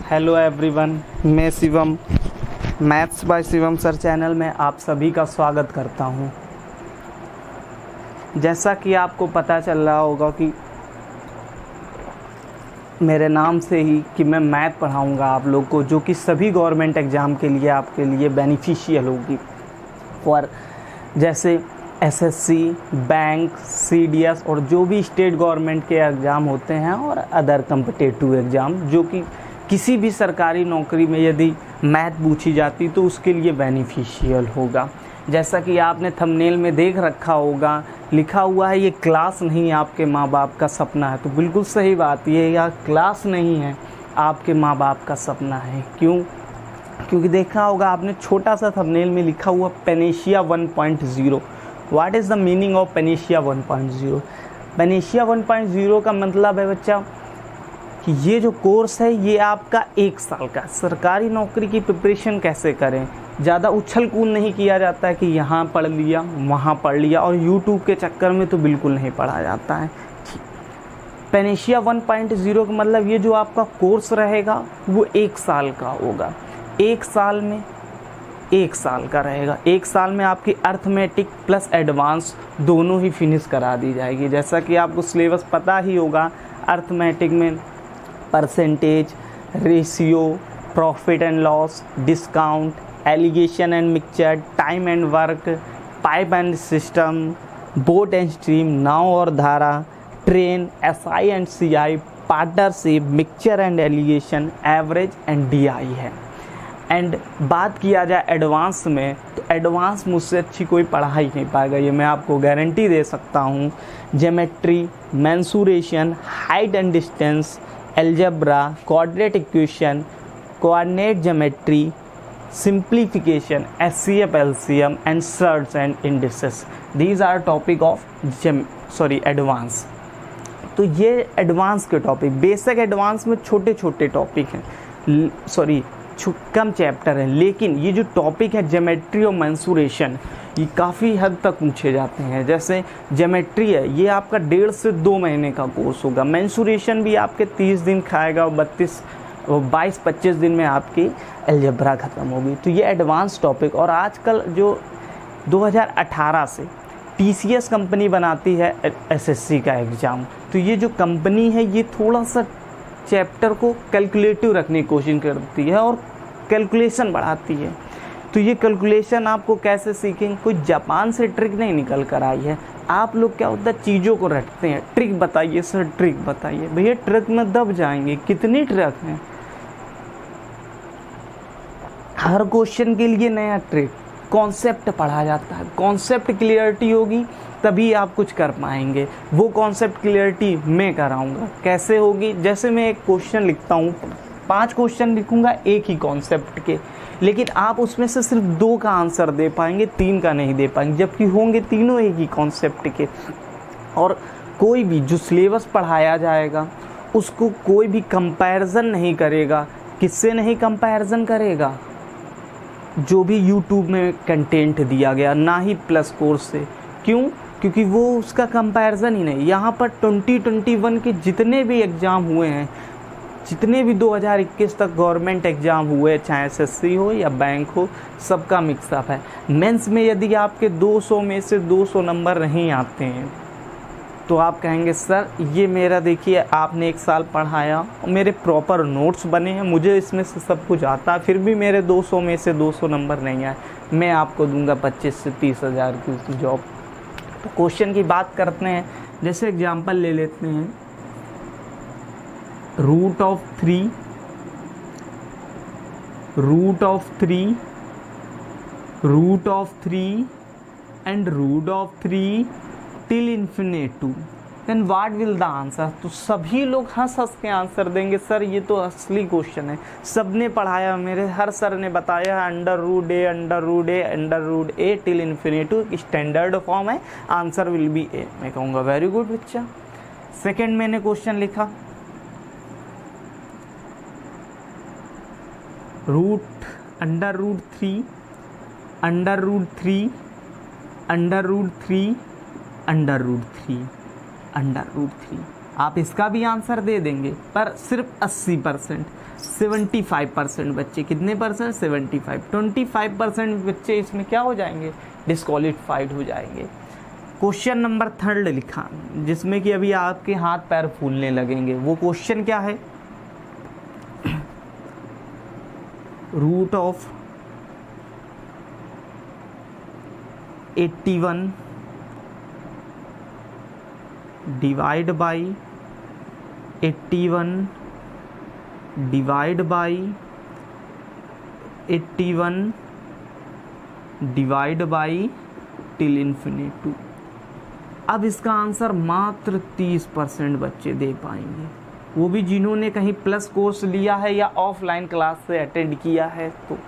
Hello everyone, मैं Shivam, maths by Shivam sir channel में आप सभी का स्वागत करता हूं। जैसा कि आपको पता चल रहा होगा कि मेरे नाम से ही कि मैं मैथ पढ़ाऊंगा आप लोग को, जो कि सभी गवर्नमेंट एग्ज़ाम के लिए आपके लिए बेनिफिशियल होगी। फॉर जैसे एसएससी, बैंक, सीडीएस और जो भी स्टेट गवर्नमेंट के एग्ज़ाम होते हैं और अदर कम्पिटिटिव एग्ज़ाम, जो कि किसी भी सरकारी नौकरी में यदि मैथ पूछी जाती तो उसके लिए बेनिफिशियल होगा। जैसा कि आपने थंबनेल में देख रखा होगा, लिखा हुआ है ये क्लास नहीं आपके माँ बाप का सपना है। तो बिल्कुल सही बात, ये यह क्लास नहीं है, आपके माँ बाप का सपना है। क्यों? क्योंकि देखा होगा आपने छोटा सा थंबनेल में लिखा हुआ Panacea 1.0। What is the meaning of Panacea 1.0? Panacea 1.0 का मतलब है बच्चा कि ये जो कोर्स है ये आपका 1 साल का। सरकारी नौकरी की प्रिपरेशन कैसे करें, ज़्यादा उछल कूद नहीं किया जाता है कि यहाँ पढ़ लिया वहाँ पढ़ लिया, और यूट्यूब के चक्कर में तो बिल्कुल नहीं पढ़ा जाता है। पेनेशिया 1.0 का मतलब ये जो आपका कोर्स रहेगा वो 1 साल का होगा। 1 साल में 1 साल का रहेगा। 1 साल में आपकी अर्थमेटिक प्लस एडवांस दोनों ही फिनिश करा दी जाएगी। जैसा कि आपको सिलेबस पता ही होगा, अर्थमेटिक में percentage, ratio, profit and loss, discount, alligation and mixture, time and work, pipe and system, boat and stream, नाव और धारा, train, SI and CI, partnership, mixture and alligation, average and DI है। And बात किया जाए advance में, तो advance मुझसे अच्छी कोई पढ़ा ही नहीं पाएगा, ये मैं आपको गारंटी दे सकता हूँ। Geometry, mensuration, height and distance, algebra, coordinate equation, coordinate geometry, simplification, HCF, LCM and shirts and indices, these our topic of advance. तो ये एडवांस के टॉपिक, बेसिक एडवांस में छोटे छोटे टॉपिक हैं, कम चैप्टर हैं, लेकिन ये जो टॉपिक है ज्योमेट्री और मेंसुरेशन, ये काफ़ी हद तक पूछे जाते हैं। जैसे ज्योमेट्री है, ये आपका 1.5 से 2 महीने का कोर्स होगा। मेंसुरेशन भी आपके 30 दिन खाएगा और 22-25 दिन में आपकी अलजेब्रा ख़त्म होगी। तो ये एडवांस टॉपिक। और आजकल जो 2018 से टीसीएस कंपनी बनाती है एसएससी का एग्ज़ाम, तो ये जो कंपनी है ये थोड़ा सा चैप्टर को कैलकुलेटिव रखने की कोशिश करती है और कैलकुलेशन बढ़ाती है। तो ये कैलकुलेशन आपको कैसे सीखेंगे? कोई जापान से ट्रिक नहीं निकल कर आई है। आप लोग क्या होता है, चीज़ों को रटते हैं, ट्रिक बताइए सर, ट्रिक बताइए। भैया ट्रिक में दब जाएंगे, कितनी ट्रिक हैं, हर क्वेश्चन के लिए नया ट्रिक। कॉन्सेप्ट पढ़ा जाता है, कॉन्सेप्ट क्लियरिटी होगी तभी आप कुछ कर पाएंगे। वो कॉन्सेप्ट क्लियरिटी मैं कराऊंगा। कैसे होगी? जैसे मैं एक क्वेश्चन लिखता हूँ, 5 क्वेश्चन लिखूंगा एक ही कॉन्सेप्ट के, लेकिन आप उसमें से सिर्फ 2 का आंसर दे पाएंगे, 3 का नहीं दे पाएंगे, जबकि होंगे तीनों एक ही कॉन्सेप्ट के। और कोई भी जो सिलेबस पढ़ाया जाएगा उसको कोई भी कंपैरिजन नहीं करेगा। किससे नहीं कंपैरिजन करेगा? जो भी यूट्यूब में कंटेंट दिया गया, ना ही प्लस कोर्स से। क्यों? क्योंकि वो उसका कंपैरिजन ही नहीं। यहाँ पर 2021 के जितने भी एग्ज़ाम हुए हैं, जितने भी 2021 तक गवर्नमेंट एग्ज़ाम हुए, चाहे एसएससी हो या बैंक हो, सबका मिक्सअप है। मेंस में यदि आपके 200 में से 200 नंबर नहीं आते हैं तो आप कहेंगे सर ये मेरा, देखिए आपने 1 साल पढ़ाया और मेरे प्रॉपर नोट्स बने हैं, मुझे इसमें से सब कुछ आता है, फिर भी मेरे 200 में से 200 नंबर नहीं आए, मैं आपको दूंगा 25 से 30 हज़ार की जॉब। तो क्वेश्चन की बात करते हैं। जैसे एग्जांपल ले लेते हैं, root of 3 and root of 3 till infinity, then what will the answer? तो सभी लोग हंस के आंसर देंगे, सर ये तो असली क्वेश्चन है, सबने पढ़ाया, मेरे हर सर ने बताया, √a till infinity standard form है, आंसर विल बी ए। मैं कहूँगा वेरी गुड बच्चा। सेकेंड मैंने क्वेश्चन लिखा, √3 √3 आप इसका भी आंसर दे देंगे, पर सिर्फ 80%, 75% बच्चे, कितने परसेंट? 75। 25% बच्चे इसमें क्या हो जाएंगे? डिस्क्वालीफाइड हो जाएंगे। क्वेश्चन नंबर 3 लिखा, जिसमें कि अभी आपके हाथ पैर फूलने लगेंगे। वो क्वेश्चन क्या है? Root of 81 divide by 81 divide by 81 divide by till infinity. अब इसका आंसर मात्र 30% बच्चे दे पाएंगे, वो भी जिन्होंने कहीं प्लस कोर्स लिया है या ऑफलाइन क्लास से अटेंड किया है। तो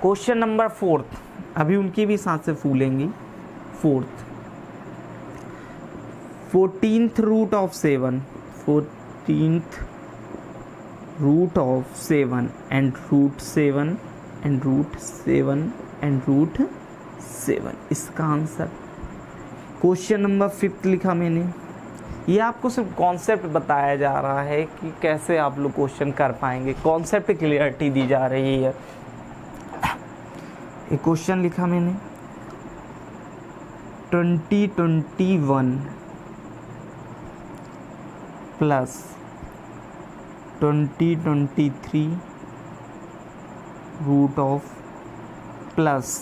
क्वेश्चन नंबर 4, अभी उनकी भी सांसें फूलेंगी। 4th, 14th root of 7, 14th root of 7 and root 7 and root 7 and root 7, इसका आंसर। क्वेश्चन नंबर 5 लिखा मैंने। ये आपको सिर्फ कॉन्सेप्ट बताया जा रहा है कि कैसे आप लोग क्वेश्चन कर पाएंगे, कॉन्सेप्ट क्लियरिटी दी जा रही है। एक क्वेश्चन लिखा मैंने, 2021 plus 2023 root of plus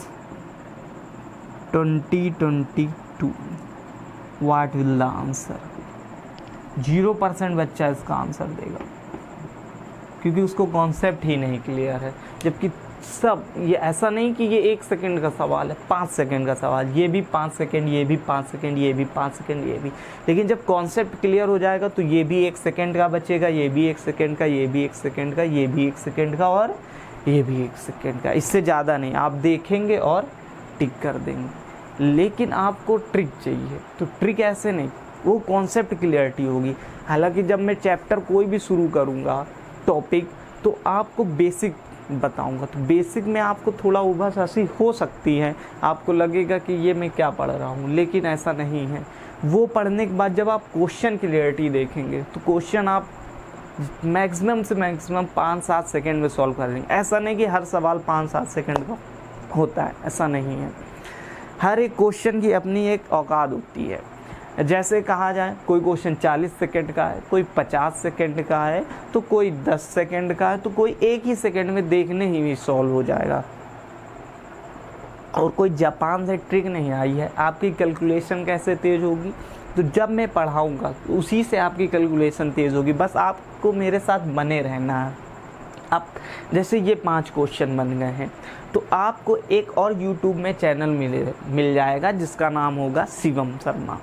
2022, what will the answer? 0% बच्चा इसका आंसर देगा, क्योंकि उसको कॉन्सेप्ट ही नहीं क्लियर है। जबकि सब, ये ऐसा नहीं कि ये 1 सेकंड का सवाल है, 5 सेकंड का सवाल, ये भी 5 सेकंड, ये भी 5 सेकंड, ये भी 5 सेकंड, ये भी। लेकिन जब कॉन्सेप्ट क्लियर हो जाएगा तो ये भी 1 सेकंड का बचेगा, ये भी 1 सेकंड का, ये भी 1 सेकंड का, ये भी 1 सेकंड का, और ये भी 1 सेकंड का। इससे ज़्यादा नहीं। आप देखेंगे और टिक कर देंगे। लेकिन आपको ट्रिक चाहिए, तो ट्रिक ऐसे नहीं, वो कॉन्सेप्ट क्लियरिटी होगी। हालांकि जब मैं चैप्टर कोई भी शुरू करूँगा टॉपिक, तो आपको बेसिक बताऊंगा, तो बेसिक में आपको थोड़ा उबास हंसी हो सकती है, आपको लगेगा कि ये मैं क्या पढ़ रहा हूँ, लेकिन ऐसा नहीं है। वो पढ़ने के बाद जब आप क्वेश्चन क्लियरिटी देखेंगे तो क्वेश्चन आप मैक्सिमम से मैक्सिमम 5-7 सेकेंड में सॉल्व कर लेंगे। ऐसा नहीं कि हर सवाल 5-7 सेकेंड का होता है, ऐसा नहीं है। हर एक क्वेश्चन की अपनी एक औकात होती है। जैसे कहा जाए कोई क्वेश्चन 40 सेकंड का है, कोई 50 सेकंड का है, तो कोई 10 सेकंड का है, तो कोई 1 ही सेकंड में देखने ही सॉल्व हो जाएगा। और कोई जापान से ट्रिक नहीं आई है। आपकी कैलकुलेशन कैसे तेज़ होगी? तो जब मैं पढ़ाऊँगा तो उसी से आपकी कैलकुलेशन तेज़ होगी। बस आपको मेरे साथ बने रहना है। अब जैसे ये 5 क्वेश्चन बन गए हैं, तो आपको एक और यूट्यूब में चैनल मिल जाएगा जिसका नाम होगा शिवम शर्मा।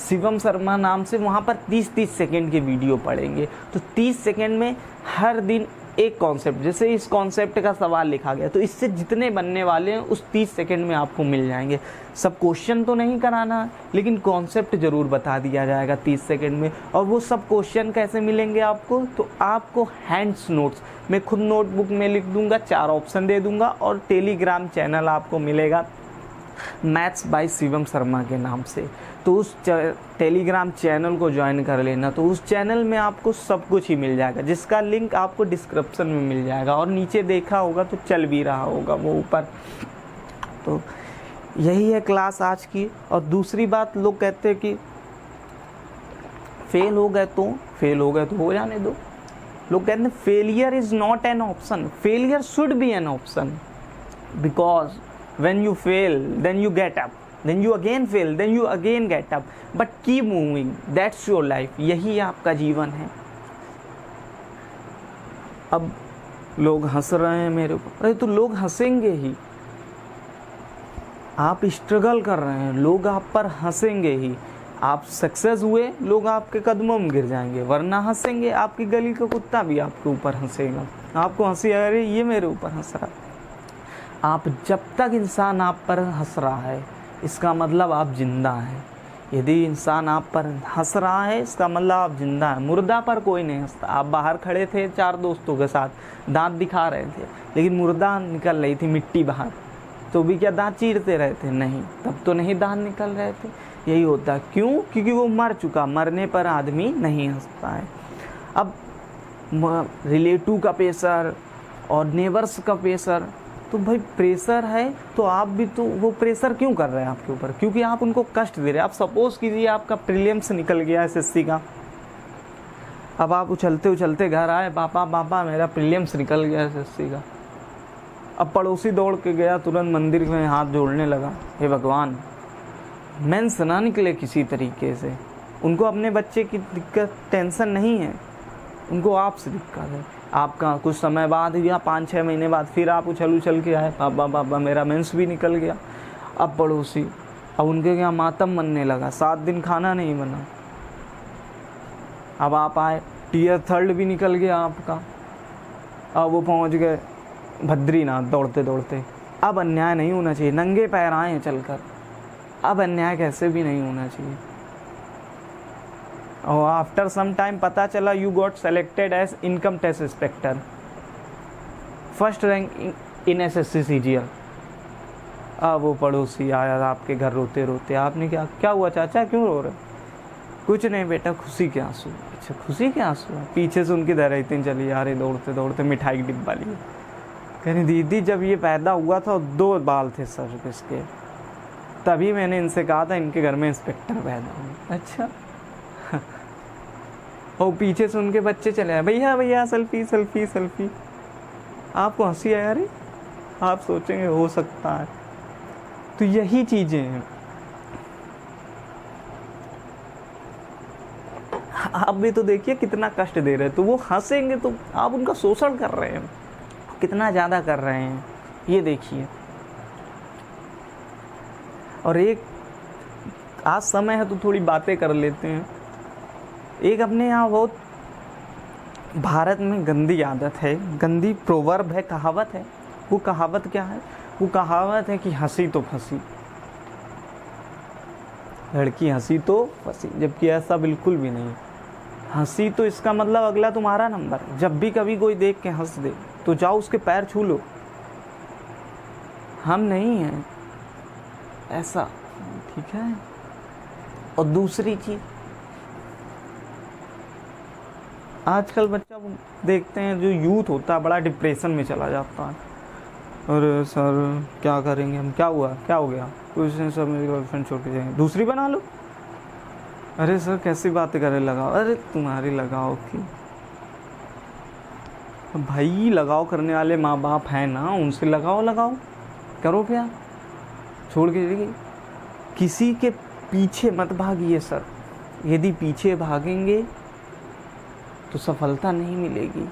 शिवम शर्मा नाम से वहाँ पर 30-30 सेकेंड के वीडियो पढ़ेंगे। तो 30 सेकेंड में हर दिन एक कॉन्सेप्ट, जैसे इस कॉन्सेप्ट का सवाल लिखा गया तो इससे जितने बनने वाले हैं उस 30 सेकेंड में आपको मिल जाएंगे। सब क्वेश्चन तो नहीं कराना, लेकिन कॉन्सेप्ट ज़रूर बता दिया जाएगा 30 सेकेंड में। और वो सब क्वेश्चन कैसे मिलेंगे आपको? तो आपको हैंड्स नोट्स, मैं खुद नोटबुक में लिख दूंगा, 4 ऑप्शन दे दूंगा, और टेलीग्राम चैनल आपको मिलेगा मैथ्स बाय शिवम शर्मा के नाम से। तो उस टेलीग्राम चैनल को ज्वाइन कर लेना। तो उस चैनल में आपको सब कुछ ही मिल जाएगा, जिसका लिंक आपको डिस्क्रिप्शन में मिल जाएगा, और नीचे देखा होगा तो चल भी रहा होगा वो ऊपर। तो यही है क्लास आज की। और दूसरी बात, लोग कहते हैं कि फेल हो गए तो हो जाने दो। लोग कहते हैं failure is not an option, failure should be an option, because when you fail then you get up, then you again fail, then you again get up, but keep moving, that's your life, यही आपका जीवन है। अब लोग हंस रहे हैं मेरे ऊपर, अरे तो लोग हंसेंगे ही। आप स्ट्रगल कर रहे हैं, लोग आप पर हंसेंगे ही। आप सक्सेस हुए, लोग आपके कदमों में गिर जाएंगे, वरना हंसेंगे। आपकी गली का कुत्ता भी आपके ऊपर हंसेगा, आपको हंसी आ रही, ये मेरे ऊपर हंस रहा है। आप जब तक इंसान आप पर हंस रहा है, इसका मतलब आप जिंदा हैं। यदि इंसान आप पर हंस रहा है, इसका मतलब आप जिंदा हैं। मुर्दा पर कोई नहीं हंसता। आप बाहर खड़े थे 4 दोस्तों के साथ, दांत दिखा रहे थे, लेकिन मुर्दा निकल रही थी मिट्टी बाहर, तो भी क्या दांत चीरते रहे थे? नहीं, तब तो नहीं दांत निकल रहे थे। यही होता है। क्यों? क्योंकि वो मर चुका, मरने पर आदमी नहीं हंसता है। अब रिलेटिव का प्रेशर और नेबर्स का प्रेशर, तो भाई प्रेशर है तो आप भी तो वो प्रेशर क्यों कर रहे हैं आपके ऊपर? क्योंकि आप उनको कष्ट दे रहे हैं। आप सपोज कीजिए आपका प्रीलिम्स निकल गया एसएससी का, अब आप उछलते उछलते घर आए, पापा पापा मेरा प्रीलिम्स निकल गया एसएससी का। अब पड़ोसी दौड़ के गया, तुरंत मंदिर में हाथ जोड़ने लगा, हे भगवान मेंस ना निकले किसी तरीके से। उनको अपने बच्चे की दिक्कत टेंशन नहीं है, उनको आपसे दिक्कत है। आपका कुछ समय बाद या 5-6 महीने बाद फिर आप उछल के आए, पापा पापा मेरा मेंस भी निकल गया। अब पड़ोसी, अब उनके यहाँ मातम मनने लगा, 7 दिन खाना नहीं बना। अब आप आए, टियर 3 भी निकल गया आपका, अब वो पहुँच गए बद्रीनाथ दौड़ते दौड़ते। अब अन्याय नहीं होना चाहिए, नंगे पैर आए चलकर, अब अन्याय कैसे भी नहीं होना चाहिए। और आफ्टर सम टाइम पता चला you got selected as income tax inspector, first rank in SSC CGL. अब वो पड़ोसी आया आपके घर रोते रोते, आपने क्या हुआ चाचा, क्यों रो रहे? कुछ नहीं बेटा, खुशी के आंसू। अच्छा खुशी के आंसू? पीछे से उनकी दरअसती चली आ रही, दौड़ते दौड़ते मिठाई की डिब्बा लिए। कह रही दीदी जब ये पैदा हुआ था 2 बाल थे सर इसके, तभी मैंने इनसे कहा था इनके घर में इंस्पेक्टर पैदा हो। अच्छा और पीछे से उनके बच्चे चले आए, भैया भैया सेल्फी सेल्फी सेल्फी। आपको हंसी आया? अरे आप सोचेंगे हो सकता है। तो यही चीज़ें हैं। आप भी तो देखिए कितना कष्ट दे रहे हैं, तो वो हंसेंगे तो आप उनका शोषण कर रहे हैं, कितना ज़्यादा कर रहे हैं ये देखिए। और एक आज समय है तो थोड़ी बातें कर लेते हैं। एक अपने यहाँ बहुत भारत में गंदी आदत है, गंदी प्रोवर्ब है, कहावत है। वो कहावत क्या है? वो कहावत है कि हंसी तो फंसी, लड़की हंसी तो फंसी, जबकि ऐसा बिल्कुल भी नहीं। हंसी तो इसका मतलब अगला तुम्हारा नंबर। जब भी कभी कोई देख के हंस दे तो जाओ उसके पैर छू लो, हम नहीं हैं ऐसा, ठीक है। और दूसरी चीज, आजकल बच्चा देखते हैं जो यूथ होता है बड़ा डिप्रेशन में चला जाता है। अरे सर क्या करेंगे हम, क्या हुआ, क्या हो गया? कुछ नहीं सर, मेरी गर्लफ्रेंड छोड़ के जाएंगे, दूसरी बना लो। अरे सर कैसी बातें करे, लगाओ। अरे तुम्हारी लगाओ की भाई, लगाओ करने वाले माँ बाप हैं ना, उनसे लगाओ करो क्या, छोड़ के जाइए। किसी के पीछे मत भागिए सर, यदि पीछे भागेंगे तो सफलता नहीं मिलेगी।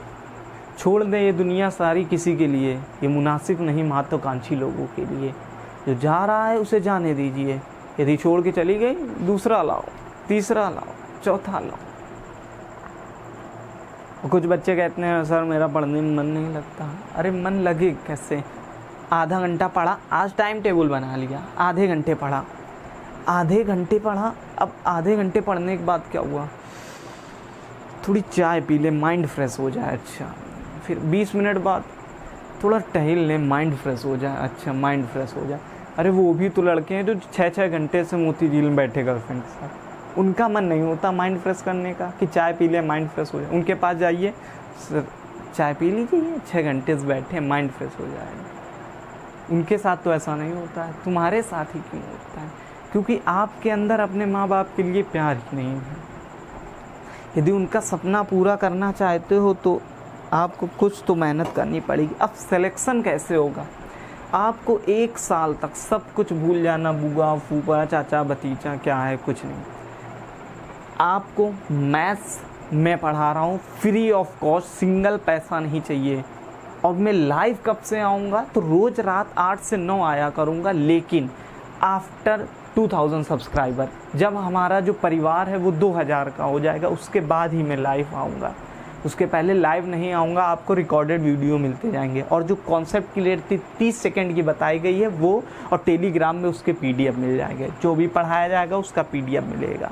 छोड़ दें ये दुनिया सारी किसी के लिए, ये मुनासिब नहीं महत्वाकांक्षी लोगों के लिए। जो जा रहा है उसे जाने दीजिए, यदि छोड़ के चली गई दूसरा लाओ, तीसरा लाओ, चौथा लाओ। कुछ बच्चे कहते हैं सर मेरा पढ़ने में मन नहीं लगता। अरे मन लगे कैसे? आधा घंटा पढ़ा, आज टाइम टेबल बना लिया, आधे घंटे पढ़ा, आधे घंटे पढ़ा। अब आधे घंटे पढ़ने के बाद क्या हुआ? थोड़ी चाय पी ले, माइंड फ्रेश हो जाए। अच्छा, फिर 20 मिनट बाद थोड़ा टहल ले, माइंड फ्रेश हो जाए। अच्छा, माइंड फ्रेश हो जाए। अरे वो भी तो लड़के हैं जो 6-6 घंटे से मोती झील में बैठे गर्लफ्रेंड के साथ, उनका मन नहीं होता माइंड फ्रेश करने का कि चाय पी ले माइंड फ्रेश हो जाए। उनके पास जाइए, सर चाय पी लीजिए, 6 घंटे से बैठे माइंड फ्रेश हो जाएगा। उनके साथ तो ऐसा नहीं होता है, तुम्हारे साथ ही क्यों होता है? क्योंकि आपके अंदर अपने माँ बाप के लिए प्यार ही नहीं है। यदि उनका सपना पूरा करना चाहते हो तो आपको कुछ तो मेहनत करनी पड़ेगी। अब सिलेक्शन कैसे होगा? आपको 1 साल तक सब कुछ भूल जाना, बुआ फूफा चाचा भतीजा क्या है, कुछ नहीं। आपको मैथ्स मैं पढ़ा रहा हूँ फ्री ऑफ कॉस्ट, सिंगल पैसा नहीं चाहिए। और मैं लाइव कब से आऊँगा? तो रोज़ रात 8 से 9 आया करूँगा, लेकिन आफ्टर 2000 सब्सक्राइबर, जब हमारा जो परिवार है वो 2000 का हो जाएगा, उसके बाद ही मैं लाइव आऊँगा। उसके पहले लाइव नहीं आऊँगा, आपको रिकॉर्डेड वीडियो मिलते जाएंगे। और जो कॉन्सेप्ट क्लियर 30 सेकंड की बताई गई है वो, और टेलीग्राम में उसके PDF मिल जाएंगे। जो भी पढ़ाया जाएगा उसका PDF मिलेगा।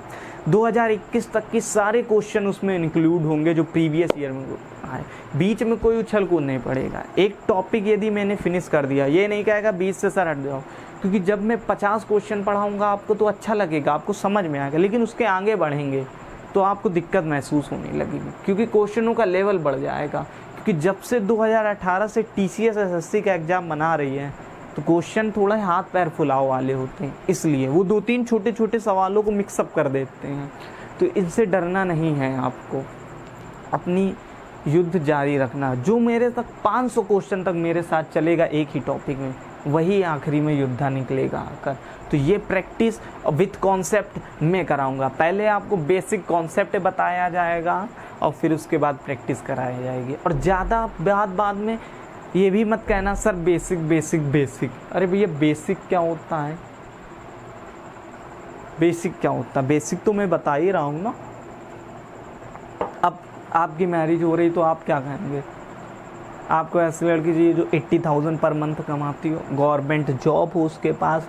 2021 तक के सारे क्वेश्चन उसमें इंक्लूड होंगे जो प्रीवियस ईयर में आए। बीच में कोई उछल कूद नहीं पड़ेगा। एक टॉपिक यदि मैंने फिनिश कर दिया, ये नहीं कहेगा 20 से सर हट जाओ, क्योंकि जब मैं 50 क्वेश्चन पढ़ाऊँगा आपको तो अच्छा लगेगा, आपको समझ में आएगा, लेकिन उसके आगे बढ़ेंगे तो आपको दिक्कत महसूस होने लगेगी, क्योंकि क्वेश्चनों का लेवल बढ़ जाएगा। क्योंकि जब से 2018 से TCS SSC का एग्ज़ाम बना रही है तो क्वेश्चन थोड़ा हाथ पैर फुलाव वाले होते हैं, इसलिए वो 2-3 छोटे छोटे सवालों को मिक्सअप कर देते हैं। तो इनसे डरना नहीं है आपको, अपनी युद्ध जारी रखना। जो मेरे तक 500 क्वेश्चन तक मेरे साथ चलेगा एक ही टॉपिक में, वही आखिरी में योद्धा निकलेगा आकर। तो ये प्रैक्टिस विथ कॉन्सेप्ट मैं कराऊंगा। पहले आपको बेसिक कॉन्सेप्ट बताया जाएगा और फिर उसके बाद प्रैक्टिस कराई जाएगी। और ज़्यादा बाद में ये भी मत कहना सर बेसिक बेसिक बेसिक। अरे भैया बेसिक क्या होता है? बेसिक क्या होता है? बेसिक तो मैं बता ही रहा हूँ ना। अब आपकी मैरिज हो रही तो आप क्या कहेंगे? आपको ऐसी लड़की चाहिए जो 80,000 पर मंथ कमाती हो, गवर्नमेंट जॉब हो, उसके पास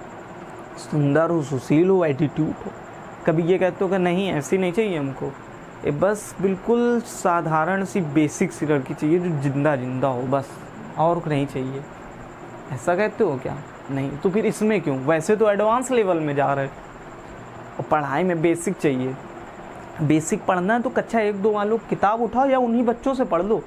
सुंदर हो, सुशील हो, एटीट्यूड हो। कभी ये कहते हो कि नहीं ऐसी नहीं चाहिए हमको, ये बस बिल्कुल साधारण सी बेसिक सी लड़की चाहिए जो जिंदा हो, बस और नहीं चाहिए, ऐसा कहते हो क्या? नहीं। तो फिर इसमें क्यों? वैसे तो एडवांस लेवल में जा रहे और पढ़ाई में बेसिक चाहिए। बेसिक पढ़ना है तो कक्षा 1-2 वालों किताब उठाओ या उन्हीं बच्चों से पढ़ लो,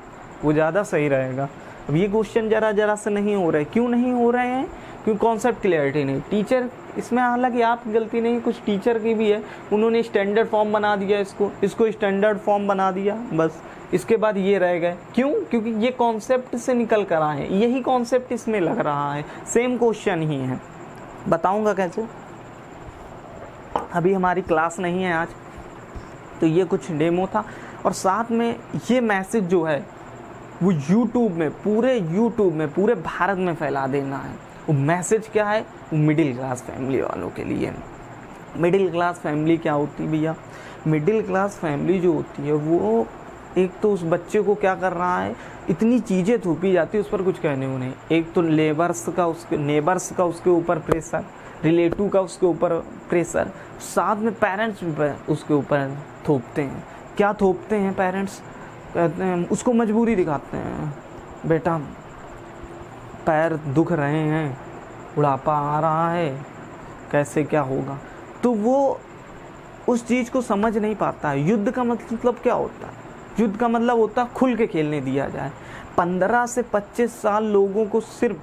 वो ज़्यादा सही रहेगा। अब ये क्वेश्चन जरा से नहीं हो रहे। क्यों नहीं हो रहे हैं? क्योंकि कॉन्सेप्ट क्लियरिटी नहीं। टीचर इसमें, हालांकि आपकी गलती नहीं, कुछ टीचर की भी है। उन्होंने स्टैंडर्ड फॉर्म बना दिया, इसको स्टैंडर्ड फॉर्म बना दिया, बस इसके बाद ये रह गए। क्यों? क्योंकि ये कॉन्सेप्ट से निकल कर आए हैं, यही कॉन्सेप्ट इसमें लग रहा है, सेम क्वेश्चन ही है। बताऊँगा कैसे। अभी हमारी क्लास नहीं है आज, तो ये कुछ डेमो था। और साथ में ये मैसेज जो है वो यूट्यूब में, पूरे भारत में फैला देना है। वो मैसेज क्या है? वो मिडिल क्लास फैमिली वालों के लिए। मिडिल क्लास फैमिली क्या होती है भैया? मिडिल क्लास फैमिली जो होती है वो एक तो उस बच्चे को क्या कर रहा है, इतनी चीज़ें थोपी जाती है उस पर कुछ कहने को नहीं। एक तो नेबर्स का उसके ऊपर प्रेशर, रिलेटिव का उसके ऊपर प्रेशर, साथ में पेरेंट्स भी उसके ऊपर थोपते हैं। क्या थोपते हैं पेरेंट्स? कहते हैं, उसको मजबूरी दिखाते हैं, बेटा पैर दुख रहे हैं, बुढ़ापा आ रहा है, कैसे क्या होगा। तो वो उस चीज़ को समझ नहीं पाता है। युद्ध का मतलब क्या होता है? युद्ध का मतलब होता है खुल के खेलने दिया जाए। 15 से 25 साल लोगों को सिर्फ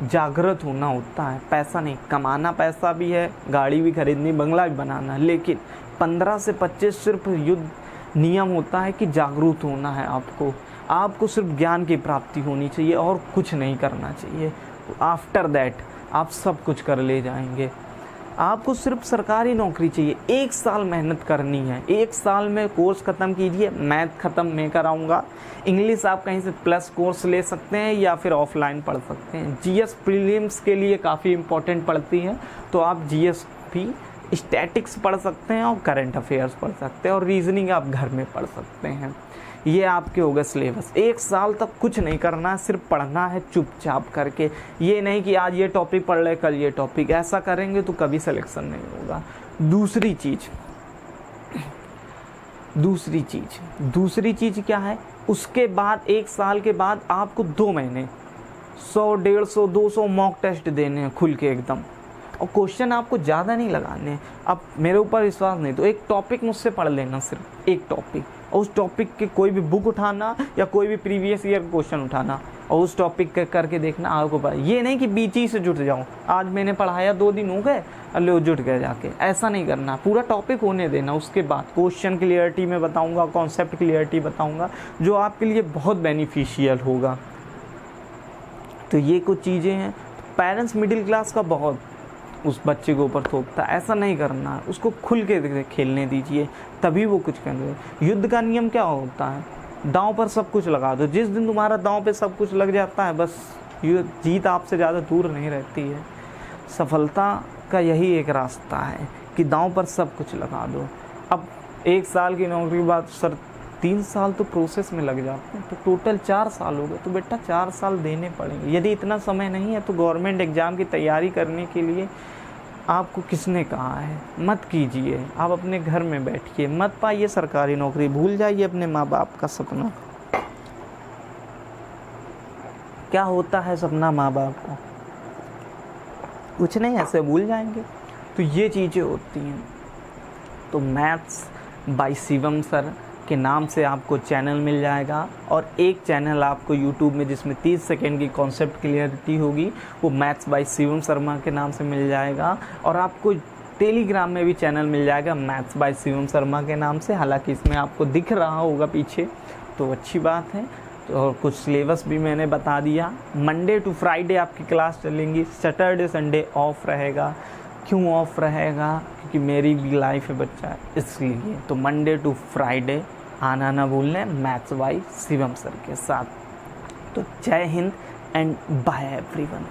जागृत होना होता है, पैसा नहीं कमाना। पैसा भी है, गाड़ी भी खरीदनी, बंगला भी बनाना, लेकिन 15 से 25 सिर्फ युद्ध नियम होता है कि जागरूक होना है। आपको सिर्फ ज्ञान की प्राप्ति होनी चाहिए और कुछ नहीं करना चाहिए। आफ्टर दैट आप सब कुछ कर ले जाएंगे। आपको सिर्फ सरकारी नौकरी चाहिए। 1 साल मेहनत करनी है। 1 साल में कोर्स ख़त्म कीजिए। मैथ ख़त्म मैं कराऊंगा। इंग्लिश आप कहीं से प्लस कोर्स ले सकते हैं या फिर ऑफलाइन पढ़ सकते हैं। जीएस प्रीलिम्स के लिए काफ़ी इंपॉर्टेंट पढ़ती हैं, तो आप जीएस भी, स्टैटिक्स पढ़ सकते हैं और करंट अफेयर्स पढ़ सकते हैं, और रीजनिंग आप घर में पढ़ सकते हैं। ये आपके हो गए सिलेबस। 1 साल तक कुछ नहीं करना है, सिर्फ पढ़ना है चुपचाप करके। ये नहीं कि आज ये टॉपिक पढ़ ले, कल ये टॉपिक। ऐसा करेंगे तो कभी सिलेक्शन नहीं होगा। दूसरी चीज़ क्या है? उसके बाद 1 साल के बाद आपको 2 महीने 100, 150, 200 मॉक टेस्ट देने हैं खुल के एकदम। और क्वेश्चन आपको ज़्यादा नहीं लगाने हैं। अब मेरे ऊपर विश्वास नहीं तो एक टॉपिक मुझसे पढ़ लेना, सिर्फ एक टॉपिक, और उस टॉपिक के कोई भी बुक उठाना या कोई भी प्रीवियस ईयर क्वेश्चन उठाना और उस टॉपिक करके देखना आपको पता। ये नहीं कि बीच ही से जुट जाऊँ, आज मैंने पढ़ाया 2 दिन हो गए अल्ले जुट गए जाके, ऐसा नहीं करना। पूरा टॉपिक होने देना। उसके बाद क्वेश्चन क्लियरिटी में बताऊँगा, कॉन्सेप्ट क्लियरिटी बताऊँगा, जो आपके लिए बहुत बेनिफिशियल होगा। तो ये कुछ चीज़ें हैं। पेरेंट्स मिडिल क्लास का बहुत उस बच्चे के ऊपर थोपता है, ऐसा नहीं करना है। उसको खुल के खेलने दीजिए, तभी वो कुछ करेंगे। युद्ध का नियम क्या होता है? दांव पर सब कुछ लगा दो। जिस दिन तुम्हारा दांव पे सब कुछ लग जाता है, बस जीत आपसे ज़्यादा दूर नहीं रहती है। सफलता का यही एक रास्ता है कि दांव पर सब कुछ लगा दो। अब 1 साल की नौकरी के बाद सर 3 साल तो प्रोसेस में लग जाते हैं, तो टोटल 4 साल हो गए। तो बेटा 4 साल देने पड़ेंगे। यदि इतना समय नहीं है तो गवर्नमेंट एग्ज़ाम की तैयारी करने के लिए आपको किसने कहा है, मत कीजिए। आप अपने घर में बैठिए, मत पाइए सरकारी नौकरी, भूल जाइए अपने माँ बाप का सपना। क्या होता है सपना माँ बाप का, कुछ नहीं, ऐसे भूल जाएंगे। तो ये चीज़ें होती हैं। तो मैथ्स बाय शिवम सर के नाम से आपको चैनल मिल जाएगा, और एक चैनल आपको यूट्यूब में जिसमें 30 सेकेंड की कॉन्सेप्ट क्लियरिटी होगी, वो मैथ्स बाय शिवम शर्मा के नाम से मिल जाएगा। और आपको टेलीग्राम में भी चैनल मिल जाएगा मैथ्स बाय शिवम शर्मा के नाम से। हालांकि इसमें आपको दिख रहा होगा पीछे, तो अच्छी बात है। तो और कुछ सिलेबस भी मैंने बता दिया। मंडे टू फ्राइडे आपकी क्लास चलेंगी, सैटरडे संडे ऑफ रहेगा। क्यों ऑफ रहेगा? क्योंकि मेरी भी लाइफ है बच्चा, इसलिए। तो मंडे टू फ्राइडे आना ना भूलें मैथ्स बाय शिवम सर के साथ। तो जय हिंद एंड बाय एवरीवन।